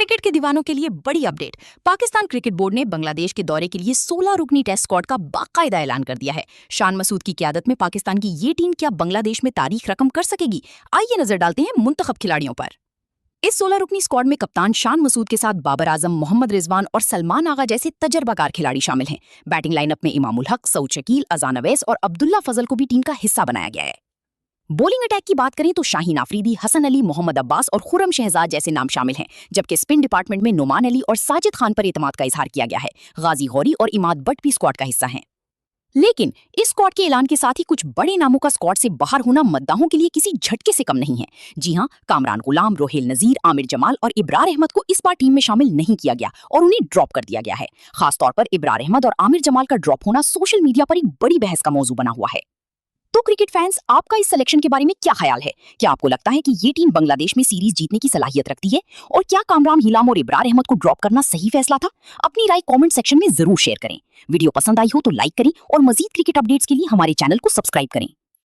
Cricket के दीवानों के लिए बड़ी अपडेट। पाकिस्तान क्रिकेट बोर्ड ने बांग्लादेश के दौरे के लिए 16 रुकनी टेस्ट स्क्वाड का बाकायदा ऐलान कर दिया है। शान मसूद की क़यादत में पाकिस्तान की ये टीम क्या बांग्लादेश में तारीख रकम कर सकेगी? आइए नजर डालते हैं मुंतखब खिलाड़ियों पर। इस 16 रुकनी स्क्वाड में कप्तान शान मसूद के साथ बाबर आजम, मोहम्मद रिजवान और सलमान आगा जैसे तजर्बाकार खिलाड़ी शामिल हैं। बैटिंग लाइनअप में इमामुल हक, सऊद शकील, अजान अवैस और अब्दुल्ला फजल को भी टीम का हिस्सा बनाया गया है। बॉलिंग अटैक की बात करें तो शाहीन आफरीदी, हसन अली, मोहम्मद अब्बास और खुर्रम शहजाद जैसे नाम शामिल हैं, जबकि स्पिन डिपार्टमेंट में नुमान अली और साजिद खान पर एतमाद का इजहार किया गया है। गाजी गौरी और इमाद बट भी स्क्वाड का हिस्सा हैं। लेकिन इस स्क्वाड के ऐलान के साथ ही कुछ बड़े नामों का स्क्वाड से बाहर होना मद्दाहों के लिए किसी झटके से कम नहीं है। जी हां, कामरान गुलाम, रोहेल नजीर, आमिर जमाल और इब्रार अहमद को इस बार टीम में शामिल नहीं किया गया और उन्हें ड्रॉप कर दिया गया है। खासतौर पर इब्रार अहमद और आमिर जमाल का ड्रॉप होना सोशल मीडिया पर एक बड़ी बहस का मौजू बना हुआ है। तो क्रिकेट फैंस, आपका इस सिलेक्शन के बारे में क्या ख्याल है? क्या आपको लगता है कि ये टीम बांग्लादेश में सीरीज जीतने की सलाहियत रखती है? और क्या कामरान हिलाम और इब्रार अहमद को ड्रॉप करना सही फैसला था? अपनी राय कमेंट सेक्शन में जरूर शेयर करें। वीडियो पसंद आई हो तो लाइक करें और मजीद क्रिकेट अपडेट्स के लिए हमारे चैनल को सब्सक्राइब करें।